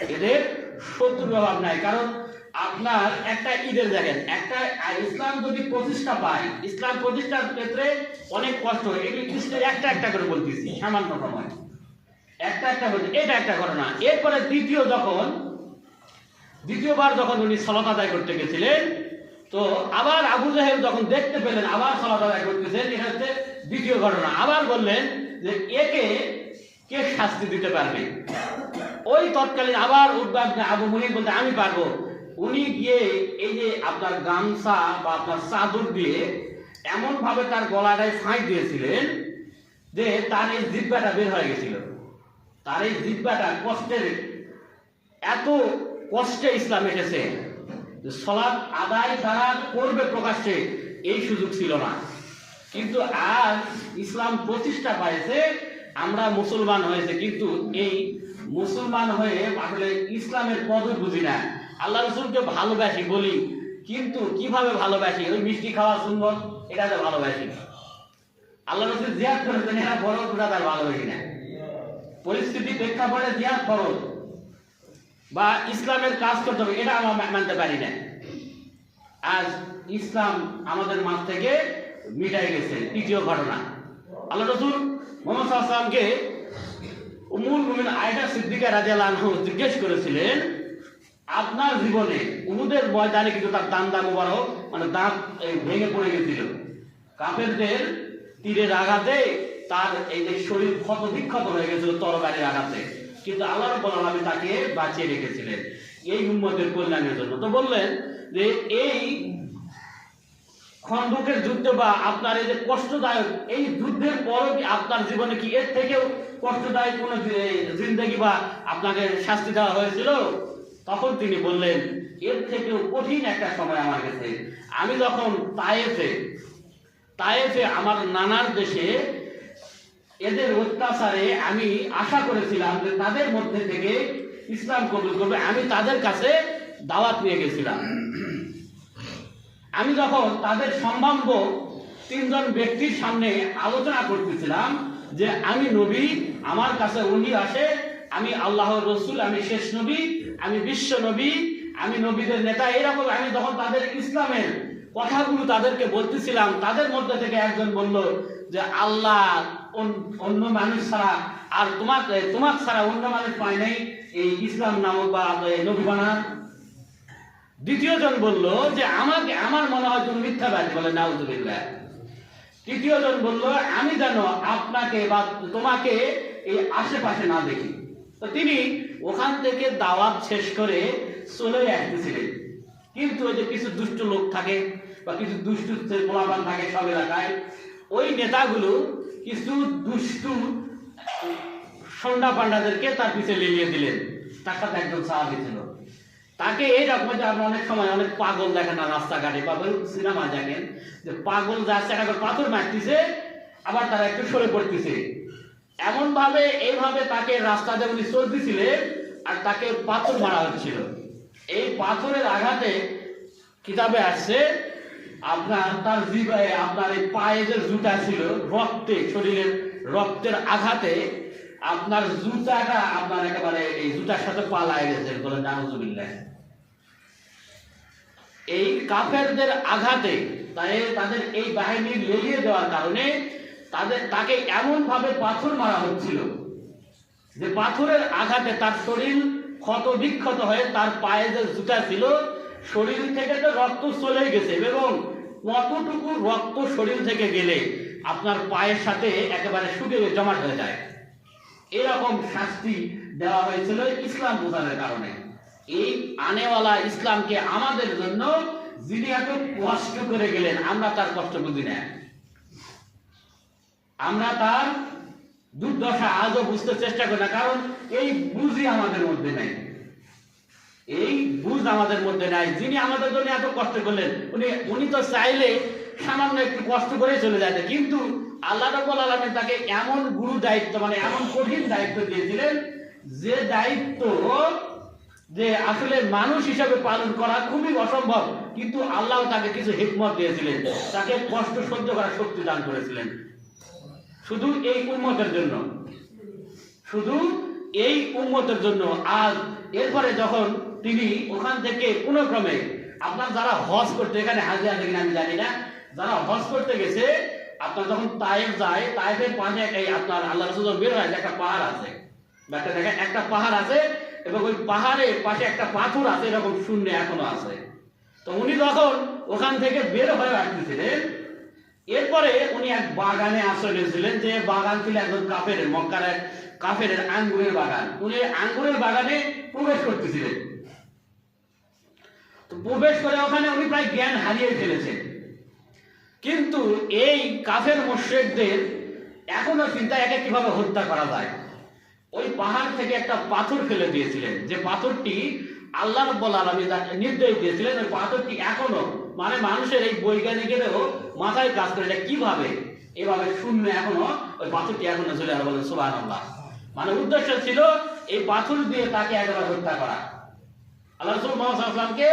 এদের শত্রু প্রভাব নাই। কারণ আপনার একটা ঈদের দেখেন, একটা ইসলাম যদি প্রতিষ্ঠা পায়, ইসলাম প্রতিষ্ঠার ক্ষেত্রে অনেক কষ্ট হয়। এগুলি খ্রিস্টের একটা একটা করে বলতেছি, সামান্য সময় একটা একটা বলতে, এটা একটা ঘটনা। এরপরে দ্বিতীয়বার যখন উনি সালাত আদায় করতে গেছিলেন, তো আবার আবু জাহেল যখন দেখতে পেলেন আবার সালাত আদায় করতেছেন, এটা হচ্ছে দ্বিতীয় ঘটনা। আবার বললেন যে একে কে শাস্তি দিতে পারবে। ওই তৎকালীন আবার আবু মুনিব বলতে আমি পারবো। উনি গিয়ে এই যে আপনার গামছা বা আপনার চাদর দিয়ে এমন ভাবে তার গলাটায় ফাঁক দিয়েছিলেন যে তার এই জিহ্বাটা বের হয়ে গেছিল। তার এই জিহ্বাটা কষ্টের, এত কষ্টে ইসলাম এসেছে, সালাত আদায় তারা করবে প্রকাশ্যে এই সুযোগ ছিল না। কিন্তু আজ ইসলাম প্রতিষ্ঠা পাইছে, আমরা মুসলমান হয়েছে, কিন্তু এই মুসলমান হয়ে আসলে ইসলামের কদর বুঝি না। আল্লাহ রসুলকে ভালোবাসি বলি, কিন্তু কিভাবে ভালোবাসি? ওই মিষ্টি খাওয়া সুন্নত, এটাতে ভালোবাসি। আল্লাহ রসুল জিহাদ করেছেন, এরা বড় পুরা তার ভালোবাসি না। পরিস্থিতি প্রেক্ষাপটে জিহাদ ফরজ বা ইসলামের কাজ করতে হবে, এটা আমরা মানতে পারি না। আজ ইসলাম আমাদের মাঝ থেকে মিটাই গেছে। তৃতীয় ঘটনা, আল্লাহ রসুল মুহাম্মদ সাল্লাল্লাহু আলাইহি ওয়াসাল্লামকে উম্মুল মুমিনিন আয়েশা সিদ্দিকা রাদিয়াল্লাহু আনহা জিজ্ঞেস করেছিলেন, আপনার জীবনে উহুদের ময়দানে কিন্তু তার দান্দা মুবারক মানে দাঁত ভেঙে পড়ে গেছিল, কাফেরদের তীরের আঘাতে তার এই যে শরীর ক্ষত বিক্ষত হয়ে গেছিল তরবারির আঘাতে, কিন্তু আল্লাহ রাব্বুল আলামিন তাকে বাঁচিয়ে রেখেছিলেন এই উম্মতের কল্যাণের জন্য। তো বললেন যে এই খন্দকের যুদ্ধ বা আপনার এই যে কষ্টদায়ক এই যুদ্ধের পরও কি আপনার জীবনে কি এর থেকেও কষ্টদায়ক কোনো জিন্দেগি বা আপনাকে শাস্তি দেওয়া হয়েছিল? তখন তিনি বললেন, এর থেকেও কঠিন একটা সময় আমার কাছে। আমি যখন তায়েফে আমার নানার দেশে এদের অত্যাচারে আমি আশা করেছিলাম যে তাদের মধ্যে থেকে ইসলাম কবুল করবে, আমি তাদের কাছে দাওয়াত নিয়ে গেছিলাম। আমি যখন তাদের সম্ভাব্য 3 জন ব্যক্তির সামনে আলোচনা করতেছিলাম যে আমি নবী, আমার কাছে ওহী আসে, আমি আল্লাহর রসুল, আমি শেষ নবী, আমি বিশ্ব নবী, আমি নবীদের নেতা, এরকম আমি যখন তাদের ইসলামের কথাগুলো তাদেরকে বলতেছিলাম, তাদের মধ্যে থেকে একজন বলল যে আল্লাহ অন্য মানুষ ছাড়া আর তোমার ছাড়া অন্য মানুষ পায় নাই এই ইসলাম নামক বা নবী বানান। দ্বিতীয় জন বলল যে আমার মনে হয় তুমি মিথ্যাবাদী, বলে নাউযুবিল্লাহ। তৃতীয় জন বলল আমি যেন আপনাকে বা তোমাকে এই আশেপাশে না দেখি। তো তিনি ওখান থেকে দাওয়াত শেষ করে চলে আসতেছিলেন, কিন্তু ওই যে কিছু দুষ্ট লোক থাকে বা কিছু দুষ্ট পোলাপান থাকে সব এলাকায়, ওই নেতাগুলো কিছু দুষ্টু সন্ডা পান্ডাদেরকে তার পিছিয়ে লেলিয়ে দিলেন। তার সাথে একজন সাহাবী ছিল, তাকে এইরকম যে আপনি অনেক সময় অনেক পাগল দেখেন না রাস্তাঘাটে বা সিনেমা দেখেন যে পাগল যাচ্ছে একটা পাথর মারতেছে, আবার তারা একটু সরে পড়তেছে, এমন ভাবে এইভাবে তাকে রাস্তাতে উনি চলতেছিলেন আর তাকে পাথর মারা হচ্ছিল। এই পাথরের আঘাতে কিতাবে আসছে আপনার তার জিহ্বায় আপনার এই পায়ে যে জুতা ছিল রক্তে, শরীরের রক্তের আঘাতে আপনার জুতাটা আপনার একেবারে এই জুতার সাথে পালায় গেছে, বলে নাউযুবিল্লাহ। এই কাফেরদের আঘাতে তাদের এই বাহিনীর লেলিয়ে দেওয়ার কারণে তাকে এমন ভাবে পাথর মারা হচ্ছিল যে পাথরের আঘাতে তার শরীর ক্ষত বিক্ষত হয়ে তার পায়ে যে জুতা ছিল শরীর থেকে তো রক্ত চলে গেছে, এবং কতটুকু রক্ত শরীর থেকে গেলে আপনার পায়ের সাথে একেবারে শুকিয়ে জমাট হয়ে যায়। এরকম শাস্তি দেওয়া হয়েছিল ইসলাম বোঝানোর কারণে। এই আনেওয়ালা ইসলামকে আমাদের জন্য যিনি এত কষ্ট করে গেলেন, আমরা তার কষ্ট বুঝি না, আমরা তার দুর্দশা আজও বুঝতে চেষ্টা করি না, কারণ এই বুঝই আমাদের মধ্যে নাই। এই বুঝ আমাদের মধ্যে নাই। যিনি আমাদের জন্য এত কষ্ট করলেন, উনি তো চাইলে সামান্য একটু কষ্ট করে চলে যেতে, কিন্তু আল্লাহ রাব্বুল আলামিন তাকে এমন গুরু দায়িত্ব মানে এমন কঠিন দায়িত্ব দিয়েছিলেন, যে দায়িত্ব যে আসলে মানুষ হিসাবে পালন করা খুবই অসম্ভব, কিন্তু আল্লাহ তাকে কিছু হিকমত দিয়েছিলেন, তাকে কষ্ট সহ্য করার শক্তি দান করেছিলেন শুধু এই উম্মতের জন্য, শুধু এই উম্মতের জন্য আজ এরপরে যখন তিনি ওখান থেকে কোনো ক্রমে আপনার যারা হজ করতে, এখানে হাজি আছে কিনা আমি জানি না, যারা হজ করতে গেছে আপনার যখন তায়েফ যায়, তায়েফের পাশে এই আপনার আল্লাহ রাসূল বের হয় একটা পাহাড় আছে, একটা দেখেন একটা পাহাড় আছে এবং ওই পাহাড়ের পাশে একটা পাথর আছে এরকম শূন্য এখনো আছে। তো উনি যখন ওখান থেকে বের হয়ে আসতেছিলেন, এরপরে উনি এক বাগানে আশ্রয় নিয়েছিলেন, যে বাগান ছিল একজন কাফের, মক্কার এক কাফের আঙ্গুরের বাগান। উনি আঙ্গুরের বাগানে প্রবেশ করতেছিলেন। তো প্রবেশ করে ওখানে উনি প্রায় জ্ঞান হারিয়ে ফেলেছেন। কিন্তু এই কাফের মুশরিকদের এখনো চিন্তা, একে কিভাবে হত্যা করা যায়। ওই পাহাড় থেকে একটা পাথর ফেলে দিয়েছিলেন, যে পাথরটি আল্লাহ রাব্বুল আলামিন নির্দেশ দিয়েছিলেন। ওই পাথরটি এখনো মানে মানুষের এই বৈজ্ঞানিকেরও মাথায় কাজ করে, এটা কিভাবে এভাবে শূন্য এখনো ওই পাথরটি এখনো চলে আসে, বলেন সুবহানাল্লাহ। মানে উদ্দেশ্য ছিল এই পাথর দিয়ে তাকে একবার হত্যা করা। আল্লাহ রাসূল মুহাম্মদ সাল্লাল্লাহু আলাইহি ওয়াসাল্লামকে